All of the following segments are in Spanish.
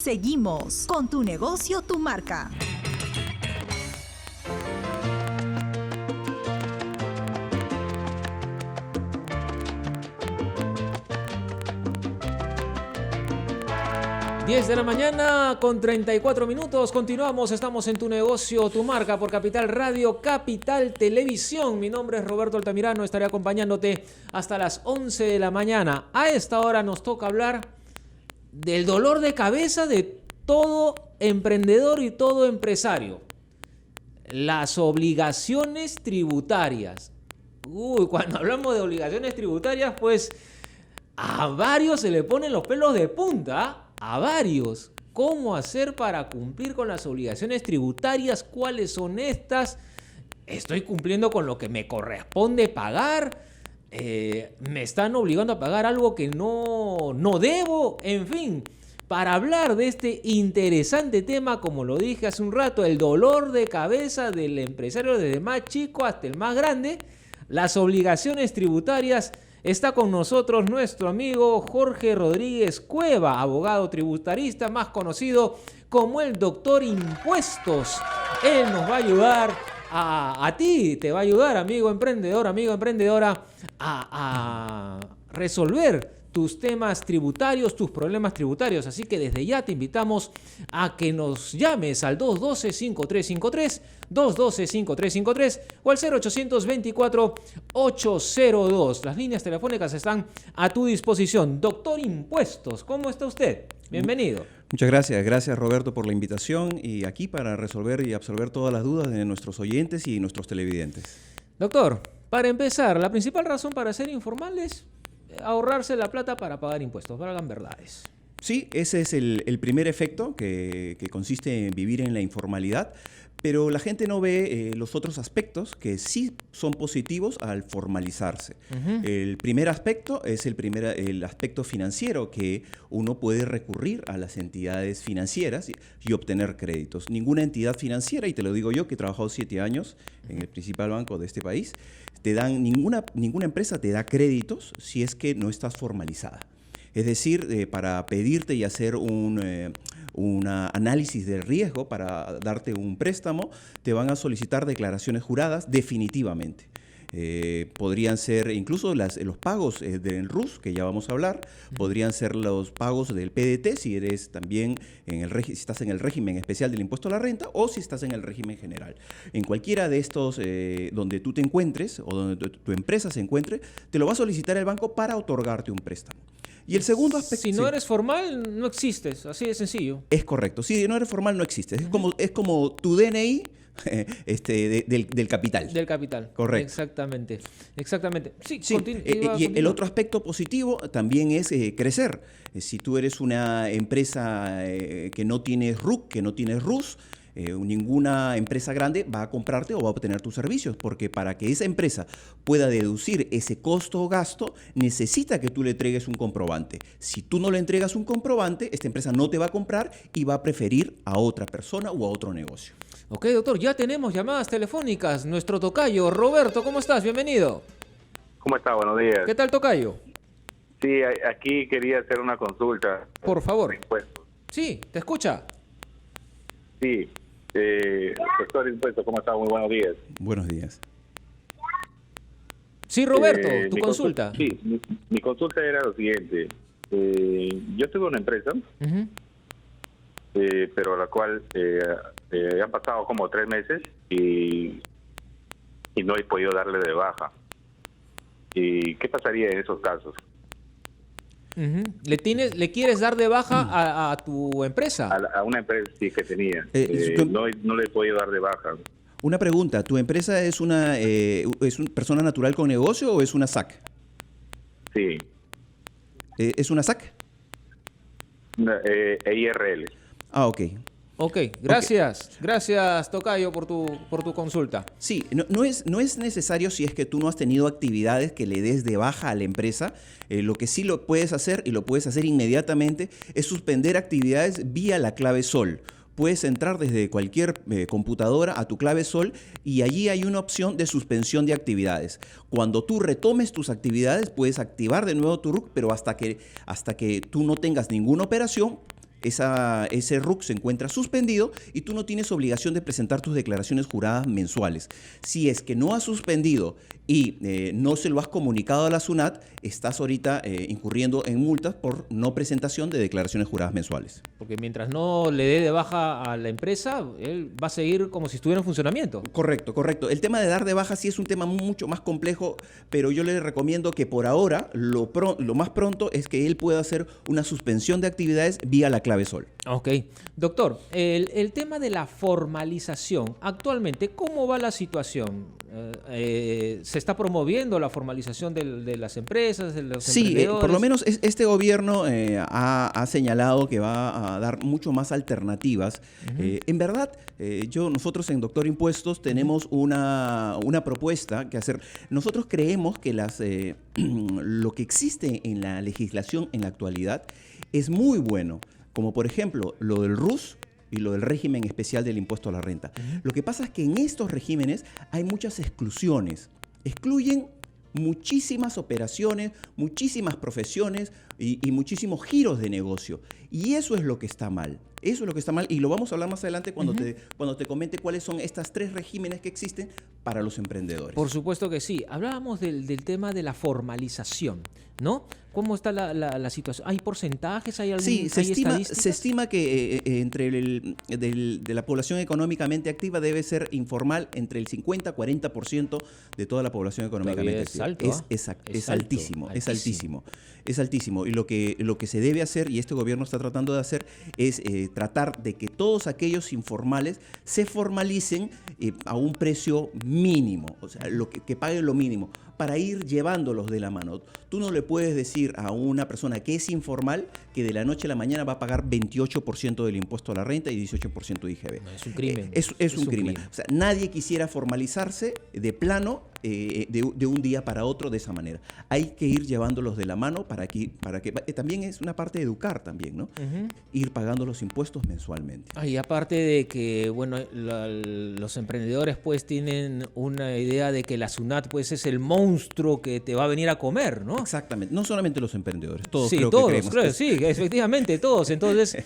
Seguimos con Tu Negocio, Tu Marca. Diez de la mañana con 34 minutos. Continuamos, estamos en Tu Negocio, Tu Marca por Capital Radio, Capital Televisión. Mi nombre es Roberto Altamirano, estaré acompañándote hasta las 11 de la mañana. A esta hora nos toca hablar del dolor de cabeza de todo emprendedor y todo empresario. Las obligaciones tributarias. Cuando hablamos de obligaciones tributarias, pues a varios se le ponen los pelos de punta. A varios. ¿Cómo hacer para cumplir con las obligaciones tributarias? ¿Cuáles son estas? ¿Estoy cumpliendo con lo que me corresponde pagar? ¿Me están obligando a pagar algo que no debo? En fin, para hablar de este interesante tema, como lo dije hace un rato, el dolor de cabeza del empresario desde más chico hasta el más grande, las obligaciones tributarias. Está con nosotros nuestro amigo Jorge Rodríguez Cueva, abogado tributarista, más conocido como el Doctor Impuestos. Él nos va a ayudar a ti, te va a ayudar, amigo emprendedor, amigo emprendedora, a resolver tus temas tributarios, tus problemas tributarios. Así que desde ya te invitamos a que nos llames al 212-5353, 212-5353 o al 0824-802. Las líneas telefónicas están a tu disposición. Doctor Impuestos, ¿cómo está usted? Bienvenido. Muchas gracias. Gracias, Roberto, por la invitación y aquí para resolver y absolver todas las dudas de nuestros oyentes y nuestros televidentes. Doctor, para empezar, la principal razón para ser informal es ahorrarse la plata para pagar impuestos, valgan verdades. Sí, ese es el primer efecto que consiste en vivir en la informalidad, pero la gente no ve los otros aspectos que sí son positivos al formalizarse. El primer aspecto es el aspecto financiero, que uno puede recurrir a las entidades financieras y obtener créditos. Ninguna entidad financiera, y te lo digo yo que he trabajado 7 años en el principal banco de este país, ninguna empresa te da créditos si es que no estás formalizada. Es decir, para pedirte y hacer un análisis de riesgo para darte un préstamo, te van a solicitar declaraciones juradas definitivamente. Podrían ser incluso los pagos del RUS, que ya vamos a hablar, podrían ser los pagos del PDT si eres también si estás en el régimen especial del impuesto a la renta o si estás en el régimen general. En cualquiera de estos donde tú te encuentres o donde tu empresa se encuentre, te lo va a solicitar el banco para otorgarte un préstamo. Y el segundo aspecto... Si no eres formal, no existes, así de sencillo. Es correcto. Si no eres formal, no existes. Es como tu DNI del capital. Del capital. Correcto. Exactamente. Sí. Y el otro aspecto positivo también es crecer. Si tú eres una empresa que no tienes RUC, que no tienes RUS, ninguna empresa grande va a comprarte o va a obtener tus servicios, porque para que esa empresa pueda deducir ese costo o gasto, necesita que tú le entregues un comprobante. Si tú no le entregas un comprobante, esta empresa no te va a comprar y va a preferir a otra persona o a otro negocio. Ok, doctor, ya tenemos llamadas telefónicas. Nuestro tocayo, Roberto, ¿cómo estás? Bienvenido. ¿Cómo está? Buenos días. ¿Qué tal, tocayo? Sí, aquí quería hacer una consulta. Por favor. Impuestos. Sí, te escucha. Sí. Doctor Impuestos, ¿cómo está? Muy buenos días. Buenos días. Sí, Roberto, tu consulta. Sí, mi consulta era lo siguiente. Yo tuve una empresa, pero a la cual han pasado como 3 meses y no he podido darle de baja. ¿Y qué pasaría en esos casos? ¿Le quieres dar de baja a tu empresa? A una empresa sí que tenía. No le he podido dar de baja. Una pregunta, ¿tu empresa es una persona natural con negocio o es una SAC? Sí. ¿Es una SAC? IRL. Ah, ok. Ok, gracias. Okay. Gracias, tocayo, por tu consulta. Sí, no es necesario si es que tú no has tenido actividades que le des de baja a la empresa. Lo que sí lo puedes hacer, y lo puedes hacer inmediatamente, es suspender actividades vía la clave SOL. Puedes entrar desde cualquier computadora a tu clave SOL y allí hay una opción de suspensión de actividades. Cuando tú retomes tus actividades, puedes activar de nuevo tu RUC, pero hasta que tú no tengas ninguna operación, ese RUC se encuentra suspendido y tú no tienes obligación de presentar tus declaraciones juradas mensuales. Si es que no has suspendido y no se lo has comunicado a la SUNAT, estás ahorita incurriendo en multas por no presentación de declaraciones juradas mensuales. Porque mientras no le dé de baja a la empresa, él va a seguir como si estuviera en funcionamiento. Correcto, correcto. El tema de dar de baja sí es un tema mucho más complejo, pero yo le recomiendo que por ahora lo más pronto es que él pueda hacer una suspensión de actividades vía la clave Sol. Ok. Doctor, el tema de la formalización, actualmente, ¿cómo va la situación? ¿Se está promoviendo la formalización de las empresas, de los emprendedores? Por lo menos este gobierno ha señalado que va a dar mucho más alternativas. En verdad, nosotros en Doctor Impuestos tenemos una propuesta que hacer. Nosotros creemos que lo que existe en la legislación en la actualidad es muy bueno, como por ejemplo lo del RUS y lo del régimen especial del impuesto a la renta. Lo que pasa es que en estos regímenes hay muchas exclusiones. Excluyen muchísimas operaciones, muchísimas profesiones y muchísimos giros de negocio. Y eso es lo que está mal. Eso es lo que está mal y lo vamos a hablar más adelante cuando te comente cuáles son estas 3 regímenes que existen para los emprendedores. Por supuesto que sí. Hablábamos del tema de la formalización, ¿no? ¿Cómo está la situación? ¿Hay porcentajes? ¿Hay estadísticas? Se estima que de la población económicamente activa debe ser informal entre el 50 a 40% de toda la población económicamente activa. Es altísimo. Y lo que se debe hacer, y este gobierno está tratando de hacer, es tratar de que todos aquellos informales se formalicen a un precio mínimo, o sea, que paguen lo mínimo, para ir llevándolos de la mano. Tú no le puedes decir a una persona que es informal que de la noche a la mañana va a pagar 28% del impuesto a la renta y 18% de IGB. No, es un crimen. Es un crimen. O sea, nadie quisiera formalizarse de plano de un día para otro de esa manera. Hay que ir llevándolos de la mano para que también es una parte de educar también, ¿no? Ir pagando los impuestos mensualmente. Y aparte de que, bueno, los emprendedores pues tienen una idea de que la SUNAT pues es el monstruo que te va a venir a comer, ¿no? Exactamente. No solamente los emprendedores, todos sí, creo todos, que creemos. Sí, efectivamente, todos. Entonces,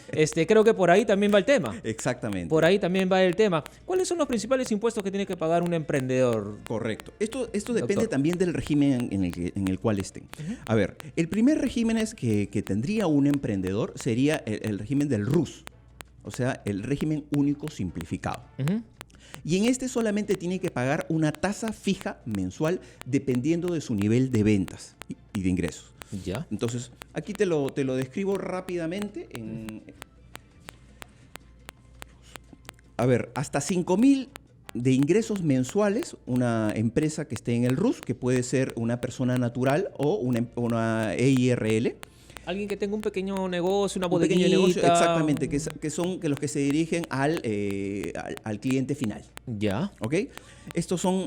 creo que por ahí también va el tema. Exactamente. Por ahí también va el tema. ¿Cuáles son los principales impuestos que tiene que pagar un emprendedor? Correcto. Esto depende también del régimen en el cual estén. A ver, el primer régimen que tendría un emprendedor sería el régimen del RUS, o sea, el régimen único simplificado. Y en este solamente tiene que pagar una tasa fija mensual dependiendo de su nivel de ventas y de ingresos. Ya. Entonces, aquí te lo describo rápidamente. A ver, hasta 5,000 de ingresos mensuales, una empresa que esté en el RUS, que puede ser una persona natural o una EIRL. Alguien que tenga un pequeño negocio, una Un bodeguita. pequeño negocio, exactamente, que son los que se dirigen al cliente final. Ya. ¿Ok? Estos son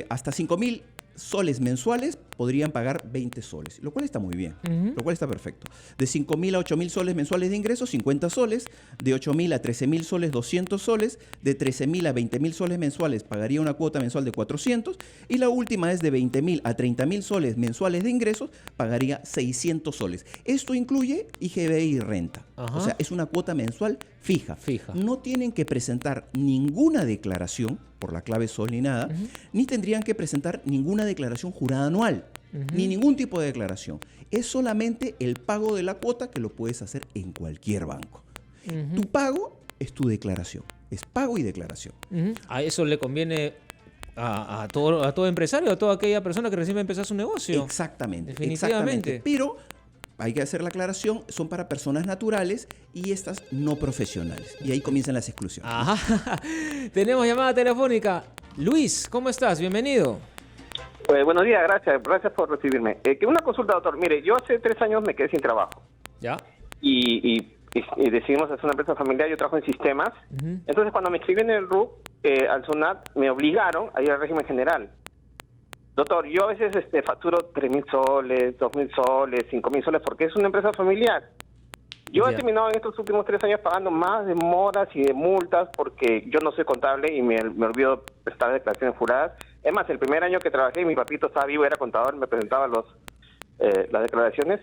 hasta 5,000 soles mensuales, podrían pagar 20 soles, lo cual está muy bien, lo cual está perfecto. De 5,000 a 8,000 soles mensuales de ingresos, 50 soles. De 8,000 a 13,000 soles, 200 soles. De 13,000 a 20,000 soles mensuales, pagaría una cuota mensual de 400. Y la última es de 20,000 a 30,000 soles mensuales de ingresos, pagaría 600 soles. Esto incluye IGB y renta. Ajá. O sea, es una cuota mensual fija. Fija. No tienen que presentar ninguna declaración por la clave Sol ni nada, ni tendrían que presentar ninguna declaración jurada anual, ni ningún tipo de declaración. Es solamente el pago de la cuota que lo puedes hacer en cualquier banco. Tu pago es tu declaración, es pago y declaración. A eso le conviene a todo empresario, a toda aquella persona que recién va a empezar su negocio. Exactamente, Definitivamente. exactamente. Pero hay que hacer la aclaración, son para personas naturales y estas no profesionales. Y ahí comienzan las exclusiones. Ajá. Tenemos llamada telefónica. Luis, ¿cómo estás? Bienvenido. Pues buenos días, gracias por recibirme. Que una consulta, doctor. Mire, yo hace 3 años me quedé sin trabajo. ¿Ya? Y decidimos hacer una empresa familiar, yo trabajo en sistemas. Entonces, cuando me inscribí en el RUC, al SUNAT, me obligaron a ir al régimen general. Doctor, yo a veces facturo 3,000 soles, 2,000 soles, 5,000 soles, porque es una empresa familiar. Yo he terminado en estos últimos 3 años pagando más de moras y de multas porque yo no soy contable y me olvido prestar declaraciones juradas. Es más, el primer año que trabajé, mi papito estaba vivo, era contador, me presentaba las declaraciones,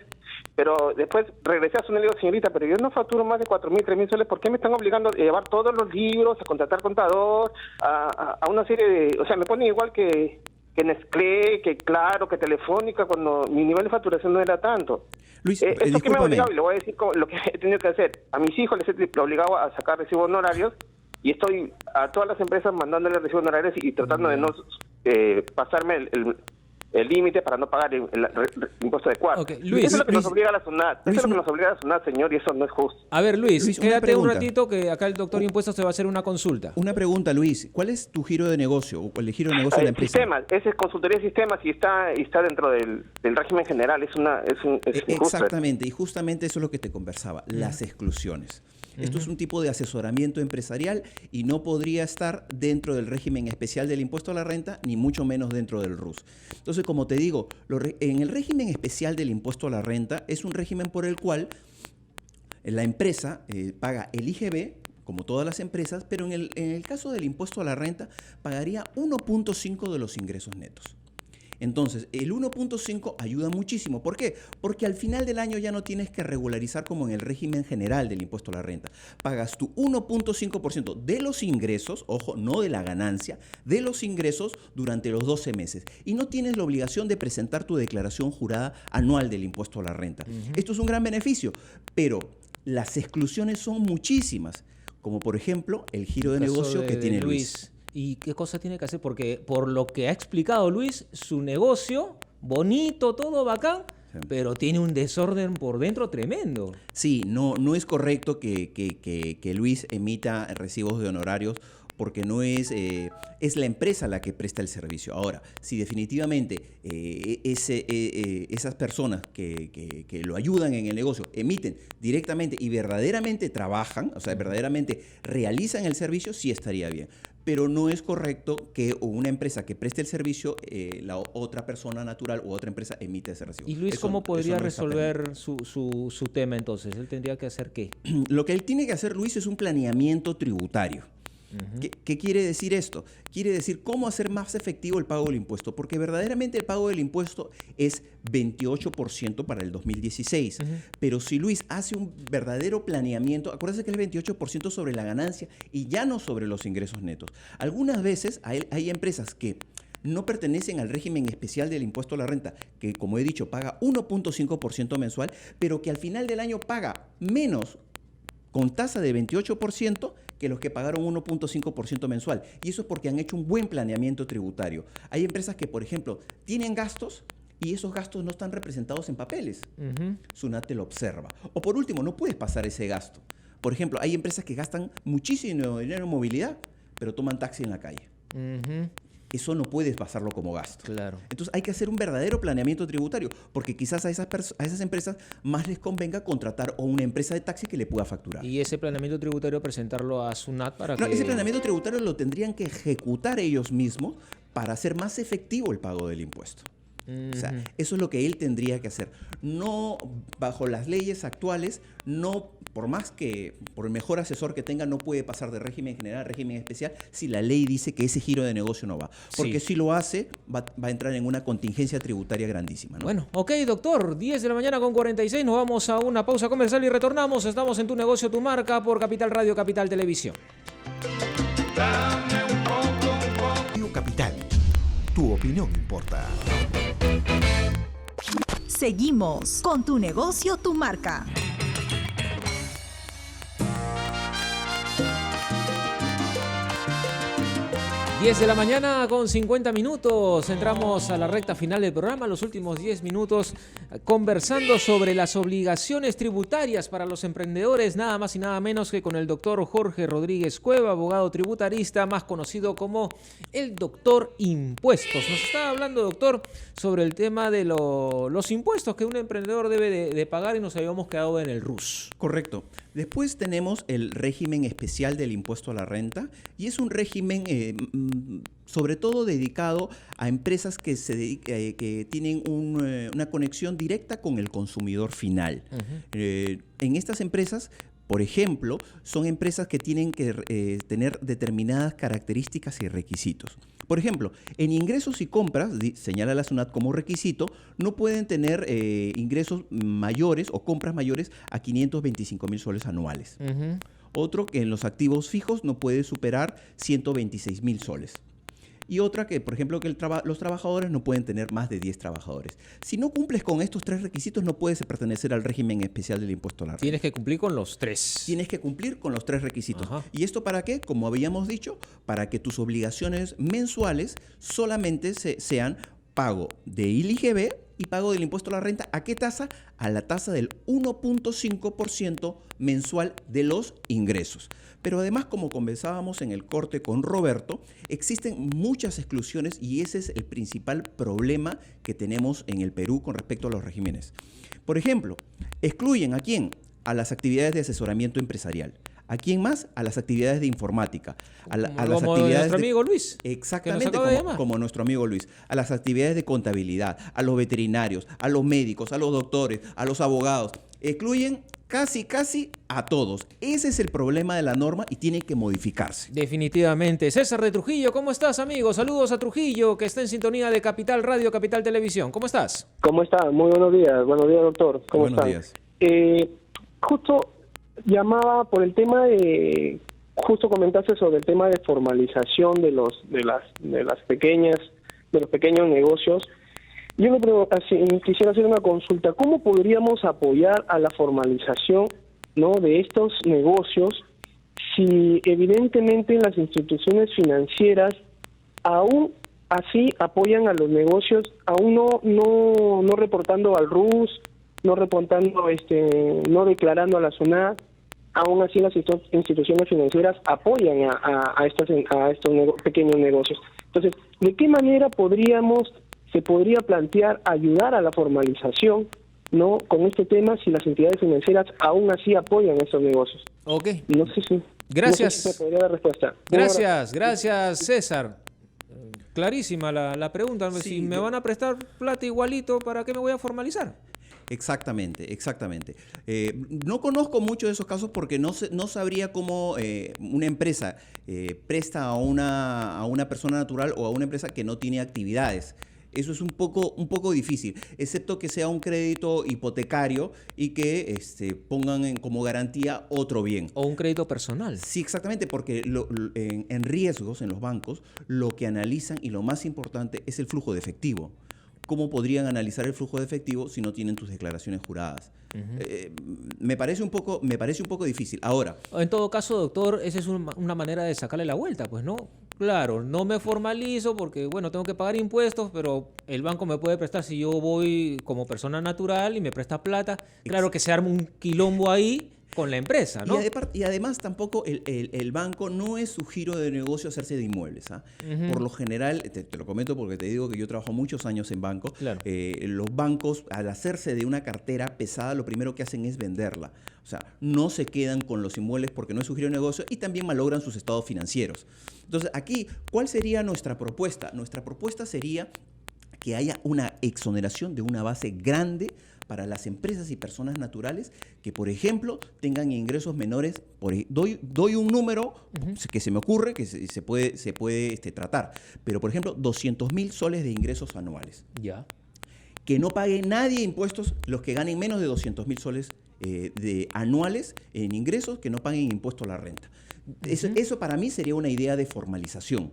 pero después regresé a Sunat y le digo, señorita, pero yo no facturo más de 4.000, 3.000 soles, ¿por qué me están obligando a llevar todos los libros, a contratar contador, a una serie de... O sea, me ponen igual que Nestlé, que Claro, que Telefónica, cuando mi nivel de facturación no era tanto. Luis, Esto que me ha obligado, y le voy a decir lo que he tenido que hacer. A mis hijos les he obligado a sacar recibos honorarios, y estoy a todas las empresas mandándoles recibos honorarios y tratando de no pasarme el límite para no pagar el impuesto de cuarto. Okay, Luis, eso es lo que Luis, nos obliga a la SUNAT. Eso es lo que nos obliga a la SUNAT, señor, y eso no es justo. A ver, Luis, Luis, una quédate un pregunta. ratito que acá el doctor Impuestos te va a hacer una consulta. Una pregunta, Luis. ¿Cuál es tu giro de negocio o el giro de negocio de la empresa? Sistemas, ese es consultoría de sistemas y está dentro del régimen general. Es injusto. Exactamente, y justamente eso es lo que te conversaba, las exclusiones. Esto es un tipo de asesoramiento empresarial y no podría estar dentro del régimen especial del impuesto a la renta, ni mucho menos dentro del RUS. Entonces, como te digo, en el régimen especial del impuesto a la renta es un régimen por el cual la empresa paga el IGB, como todas las empresas, pero en el caso del impuesto a la renta pagaría 1.5 de los ingresos netos. Entonces, el 1.5 ayuda muchísimo. ¿Por qué? Porque al final del año ya no tienes que regularizar como en el régimen general del impuesto a la renta. Pagas tu 1.5% de los ingresos, ojo, no de la ganancia, de los ingresos durante los 12 meses. Y no tienes la obligación de presentar tu declaración jurada anual del impuesto a la renta. Esto es un gran beneficio, pero las exclusiones son muchísimas, como por ejemplo el giro de negocio que tiene Luis. ¿Y qué cosa tiene que hacer? Porque por lo que ha explicado Luis, su negocio, bonito, todo bacán, sí, pero tiene un desorden por dentro tremendo. Sí, no es correcto que Luis emita recibos de honorarios porque no es la empresa la que presta el servicio. Ahora, si definitivamente esas personas que lo ayudan en el negocio emiten directamente y verdaderamente trabajan, o sea, verdaderamente realizan el servicio, sí estaría bien. Pero no es correcto que una empresa que preste el servicio, la otra persona natural u otra empresa emite ese recibo. ¿Y Luis cómo podría resolver su tema entonces? ¿Él tendría que hacer qué? Lo que él tiene que hacer, Luis, es un planeamiento tributario. ¿Qué quiere decir esto? Quiere decir cómo hacer más efectivo el pago del impuesto, porque verdaderamente el pago del impuesto es 28% para el 2016. Pero si Luis hace un verdadero planeamiento, acuérdense que es el 28% sobre la ganancia y ya no sobre los ingresos netos. Algunas veces hay empresas que no pertenecen al régimen especial del impuesto a la renta, que como he dicho paga 1.5% mensual, pero que al final del año paga menos con tasa de 28% que los que pagaron 1.5% mensual. Y eso es porque han hecho un buen planeamiento tributario. Hay empresas que, por ejemplo, tienen gastos y esos gastos no están representados en papeles. SUNAT te lo observa. O por último, no puedes pasar ese gasto. Por ejemplo, hay empresas que gastan muchísimo dinero en movilidad, pero toman taxi en la calle. Eso no puedes pasarlo como gasto. Claro. Entonces hay que hacer un verdadero planeamiento tributario, porque quizás a esas empresas más les convenga contratar a una empresa de taxi que le pueda facturar. Y ese planeamiento tributario presentarlo a SUNAT para que... Ese planeamiento tributario lo tendrían que ejecutar ellos mismos para hacer más efectivo el pago del impuesto. O sea, eso es lo que él tendría que hacer. No, bajo las leyes actuales, no, por el mejor asesor que tenga, no puede pasar de régimen general a régimen especial si la ley dice que ese giro de negocio no va. Porque si lo hace, va a entrar en una contingencia tributaria grandísima, ¿no? Bueno, ok, doctor, 10 de la mañana con 46, nos vamos a una pausa comercial y retornamos. Estamos en Tu Negocio, Tu Marca, por Capital Radio, Capital Televisión. Radio Capital, tu opinión importa. Seguimos con Tu Negocio, Tu Marca. 10 de la mañana con 50 minutos. Entramos a la recta final del programa, los últimos 10 minutos conversando sobre las obligaciones tributarias para los emprendedores, nada más y nada menos que con el doctor Jorge Rodríguez Cueva, abogado tributarista, más conocido como el doctor Impuestos. Nos está hablando, doctor, sobre el tema de los impuestos que un emprendedor debe de pagar y nos habíamos quedado en el RUS. Correcto. Después tenemos el régimen especial del impuesto a la renta y es un régimen sobre todo dedicado a empresas que tienen una conexión directa con el consumidor final. En estas empresas Por ejemplo, son empresas que tienen que tener determinadas características y requisitos. Por ejemplo, en ingresos y compras, señala la SUNAT como requisito, no pueden tener ingresos mayores o compras mayores a 525.000 soles anuales. Otro, que en los activos fijos no puede superar 126.000 soles. Y otra que, por ejemplo, que los trabajadores no pueden tener más de 10 trabajadores. Si no cumples con estos 3 requisitos, no puedes pertenecer al régimen especial del impuesto a la renta. Tienes que cumplir con los 3. Tienes que cumplir con los 3 requisitos. Ajá. ¿Y esto para qué? Como habíamos dicho, para que tus obligaciones mensuales solamente sean pago de ILIGB y pago del impuesto a la renta. ¿A qué tasa? A la tasa del 1.5% mensual de los ingresos. Pero además, como conversábamos en el corte con Roberto, existen muchas exclusiones y ese es el principal problema que tenemos en el Perú con respecto a los regímenes. Por ejemplo, excluyen ¿a quién? A las actividades de asesoramiento empresarial. ¿A quién más? A las actividades de informática. A las actividades nuestro amigo Luis. Exactamente, como nuestro amigo Luis. A las actividades de contabilidad, a los veterinarios, a los médicos, a los doctores, a los abogados. Excluyen casi a todos. Ese es el problema de la norma y tiene que modificarse. Definitivamente. César de Trujillo, ¿cómo estás, amigo? Saludos a Trujillo, que está en sintonía de Capital Radio, Capital Televisión. ¿Cómo estás? ¿Cómo está? Muy buenos días. Buenos días, doctor. ¿Cómo Buenos están? días. Justo llamaba por el tema de, justo comentaste sobre el tema de formalización de los pequeños negocios. Yo quisiera hacer una consulta. ¿Cómo podríamos apoyar a la formalización, ¿no?, de estos negocios si evidentemente las instituciones financieras aún así apoyan a los negocios, aún no reportando al RUS, no reportando, no declarando a la SUNAT? Aún así las instituciones financieras apoyan a estos pequeños negocios. Entonces, ¿de qué manera se podría plantear ayudar a la formalización, ¿no?, con este tema si las entidades financieras aún así apoyan estos negocios? Ok. No sé si... Gracias. No sé si se podría dar respuesta. Gracias, César. Clarísima la pregunta. Sí, si me van a prestar plata igualito, ¿para qué me voy a formalizar? Exactamente. No conozco mucho de esos casos porque no sabría cómo una empresa presta a una persona natural o a una empresa que no tiene actividades. Eso es un poco difícil, excepto que sea un crédito hipotecario y que pongan como garantía otro bien. O un crédito personal. Sí, exactamente, porque en riesgos en los bancos lo que analizan y lo más importante es el flujo de efectivo. ¿Cómo podrían analizar el flujo de efectivo si no tienen tus declaraciones juradas? Me parece un poco difícil. Ahora, En todo caso, doctor, esa es una manera de sacarle la vuelta, pues, ¿no? Claro, no me formalizo porque, bueno, tengo que pagar impuestos, pero el banco me puede prestar si yo voy como persona natural y me presta plata. Claro que se arma un quilombo ahí con la empresa, ¿no? Y además tampoco el banco no es su giro de negocio hacerse de inmuebles. Por lo general, te lo comento porque te digo que yo trabajo muchos años en banco. Claro. Los bancos, al hacerse de una cartera pesada, lo primero que hacen es venderla. O sea, no se quedan con los inmuebles porque no es su giro de negocio y también malogran sus estados financieros. Entonces, aquí, ¿cuál sería nuestra propuesta? Nuestra propuesta sería que haya una exoneración de una base grande para las empresas y personas naturales que, por ejemplo, tengan ingresos menores. Doy un número que se me ocurre, que se puede tratar. Pero, por ejemplo, 200.000 soles de ingresos anuales. Ya. Que no pague nadie impuestos, los que ganen menos de 200.000 soles anuales en ingresos, que no paguen impuesto a la renta. Eso para mí sería una idea de formalización.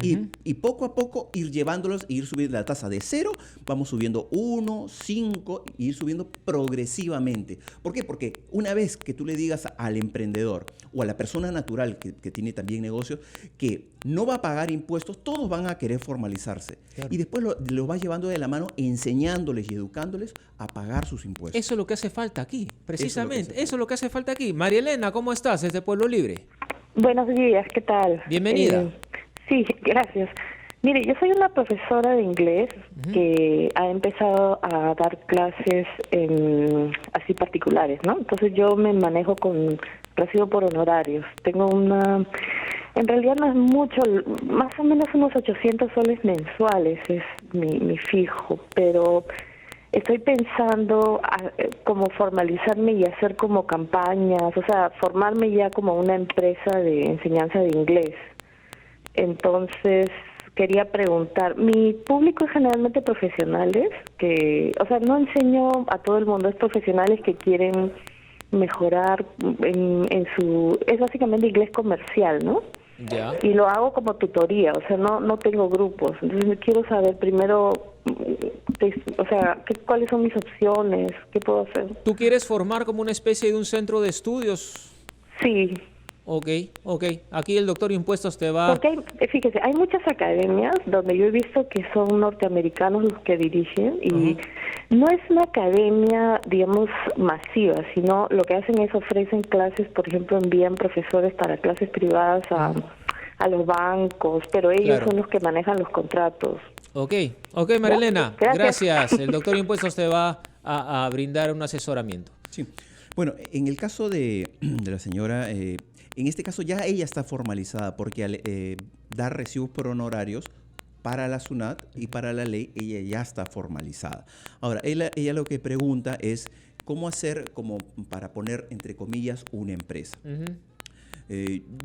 Y poco a poco ir llevándolos, ir subiendo la tasa de 0, vamos subiendo 1, 5, e ir subiendo progresivamente. ¿Por qué? Porque una vez que tú le digas al emprendedor o a la persona natural que tiene también negocios que no va a pagar impuestos, todos van a querer formalizarse. Claro. Y después lo vas llevando de la mano, enseñándoles y educándoles a pagar sus impuestos. Eso es lo que hace falta aquí, precisamente. Eso es lo que hace falta aquí. María Elena, ¿cómo estás? Desde Pueblo Libre. Buenos días, ¿qué tal? Bienvenida. Sí, gracias. Mire, yo soy una profesora de inglés que ha empezado a dar clases así particulares, ¿no? Entonces yo me manejo recibo por honorarios. Tengo en realidad no es mucho, más o menos unos 800 soles mensuales es mi fijo, pero estoy pensando como formalizarme y hacer como campañas, o sea, formarme ya como una empresa de enseñanza de inglés. Entonces, quería preguntar, mi público es generalmente profesionales, o sea, no enseño a todo el mundo, es profesionales que quieren mejorar es básicamente inglés comercial, ¿no? Ya. Y lo hago como tutoría, o sea, no tengo grupos. Entonces quiero saber primero, o sea, cuáles son mis opciones, qué puedo hacer. ¿Tú quieres formar como una especie de un centro de estudios? Sí. Ok. Aquí el doctor Impuestos te va... Porque fíjese, hay muchas academias donde yo he visto que son norteamericanos los que dirigen y no es una academia, digamos, masiva, sino lo que hacen es ofrecen clases, por ejemplo, envían profesores para clases privadas a los bancos, pero ellos son los que manejan los contratos. Ok, Marilena, gracias. El doctor Impuestos te va a brindar un asesoramiento. Sí. Bueno, en el caso de la señora, en este caso ya ella está formalizada porque al dar recibos por honorarios para la SUNAT y para la ley, ella ya está formalizada. Ahora, ella lo que pregunta es cómo hacer como para poner, entre comillas, una empresa.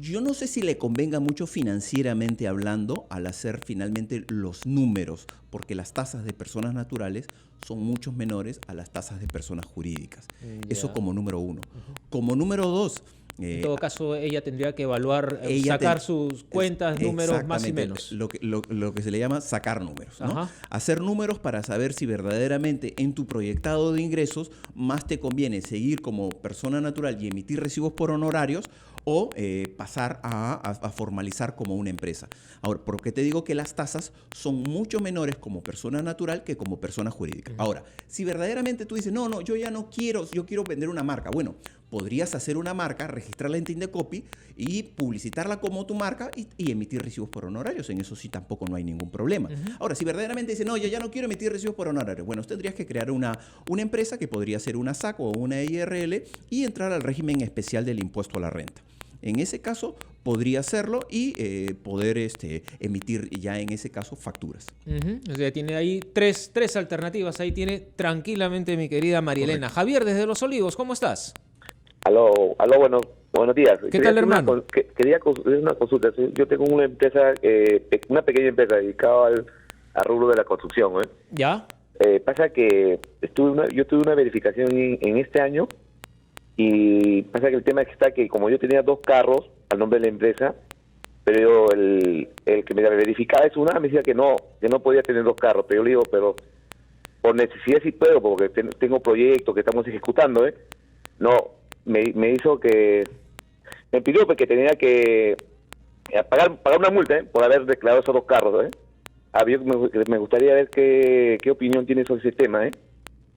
Yo no sé si le convenga mucho financieramente hablando al hacer finalmente los números, porque las tasas de personas naturales son mucho menores a las tasas de personas jurídicas. Eso como número uno. Como número dos... en todo caso, ella tendría que evaluar, sacar sus cuentas, números más y menos. Lo que se le llama sacar números, ¿no? Hacer números para saber si verdaderamente en tu proyectado de ingresos más te conviene seguir como persona natural y emitir recibos por honorarios o pasar a formalizar como una empresa. Ahora, ¿por qué te digo que las tasas son mucho menores como persona natural que como persona jurídica? Ahora, si verdaderamente tú dices, no, yo ya no quiero, yo quiero vender una marca, bueno, podrías hacer una marca, registrarla en Tindecopy y publicitarla como tu marca y emitir recibos por honorarios. En eso sí tampoco no hay ningún problema. Ahora, si verdaderamente dices, no, yo ya no quiero emitir recibos por honorarios, bueno, tendrías que crear una empresa que podría ser una SAC o una IRL y entrar al régimen especial del impuesto a la renta. En ese caso, podría hacerlo y poder emitir ya en ese caso facturas. O sea, tiene ahí tres alternativas. Ahí tiene tranquilamente mi querida Marielena. Correcto. Javier, desde Los Olivos, ¿cómo estás? Aló, buenos días. ¿Qué tal, hermano? Quería hacer una consulta. Yo tengo una empresa, una pequeña empresa dedicada al rubro de la construcción. ¿Ya? Pasa que yo tuve una verificación en este año y pasa que el tema está que como yo tenía 2 carros al nombre de la empresa, pero el que me verificaba es me decía que no podía tener 2 carros, pero yo le digo, pero por necesidad sí puedo, porque tengo proyectos que estamos ejecutando, No, me hizo que... Me pidió que tenía que pagar una multa por haber declarado esos 2 carros. Me gustaría ver qué opinión tiene sobre ese tema,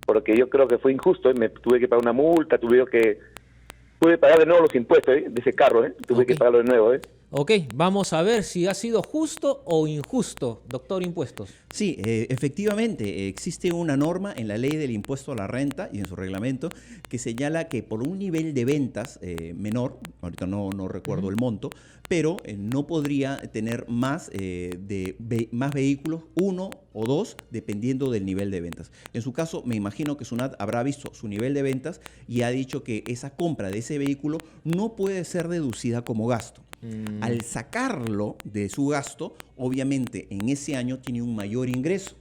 porque yo creo que fue injusto. Me tuve que pagar una multa, pude pagar de nuevo los impuestos de ese carro. Tuve que pagarlo de nuevo. Ok, vamos a ver si ha sido justo o injusto, doctor Impuestos. Sí, efectivamente, existe una norma en la ley del impuesto a la renta y en su reglamento que señala que por un nivel de ventas menor, ahorita no recuerdo el monto, pero no podría tener más vehículos, 1 o 2, dependiendo del nivel de ventas. En su caso, me imagino que SUNAT habrá visto su nivel de ventas y ha dicho que esa compra de ese vehículo no puede ser deducida como gasto. Al sacarlo de su gasto, obviamente en ese año tiene un mayor ingreso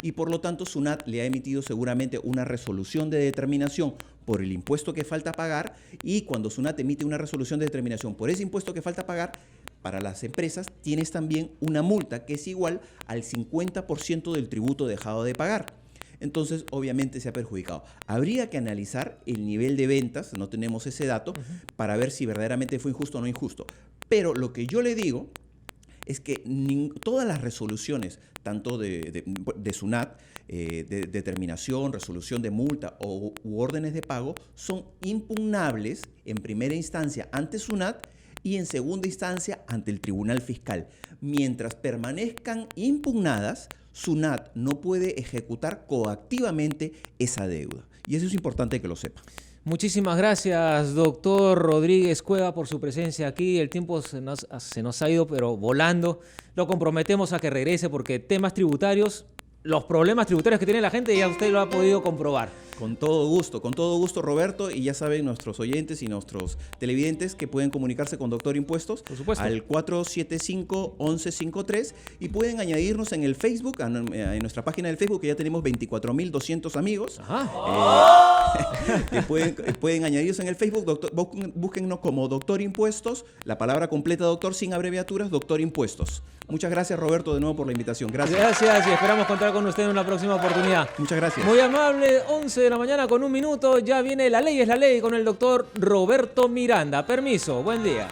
y por lo tanto SUNAT le ha emitido seguramente una resolución de determinación por el impuesto que falta pagar, y cuando SUNAT emite una resolución de determinación por ese impuesto que falta pagar, para las empresas tienes también una multa que es igual al 50% del tributo dejado de pagar. Entonces, obviamente se ha perjudicado. Habría que analizar el nivel de ventas, no tenemos ese dato, para ver si verdaderamente fue injusto o no injusto. Pero lo que yo le digo es que todas las resoluciones, tanto de SUNAT, de determinación, resolución de multa u órdenes de pago, son impugnables en primera instancia ante SUNAT y en segunda instancia ante el Tribunal Fiscal. Mientras permanezcan impugnadas, SUNAT no puede ejecutar coactivamente esa deuda. Y eso es importante que lo sepa. Muchísimas gracias, doctor Rodríguez Cueva, por su presencia aquí. El tiempo se nos ha ido, pero volando. Lo comprometemos a que regrese porque temas tributarios los problemas tributarios que tiene la gente, ya usted lo ha podido comprobar. Con todo gusto, Roberto, y ya saben nuestros oyentes y nuestros televidentes que pueden comunicarse con Doctor Impuestos, por supuesto, al 475-1153, y pueden añadirnos en el Facebook, en nuestra página del Facebook, que ya tenemos 24.200 amigos. Que pueden añadirse en el Facebook. Búsquennos como Doctor Impuestos, la palabra completa doctor sin abreviaturas, Doctor Impuestos. Muchas gracias, Roberto, de nuevo por la invitación. Gracias y esperamos contar con usted en una próxima oportunidad. Muchas gracias. Muy amable, 11 de la mañana con 1 minuto, ya viene La Ley es la Ley con el doctor Roberto Miranda. Permiso, buen día.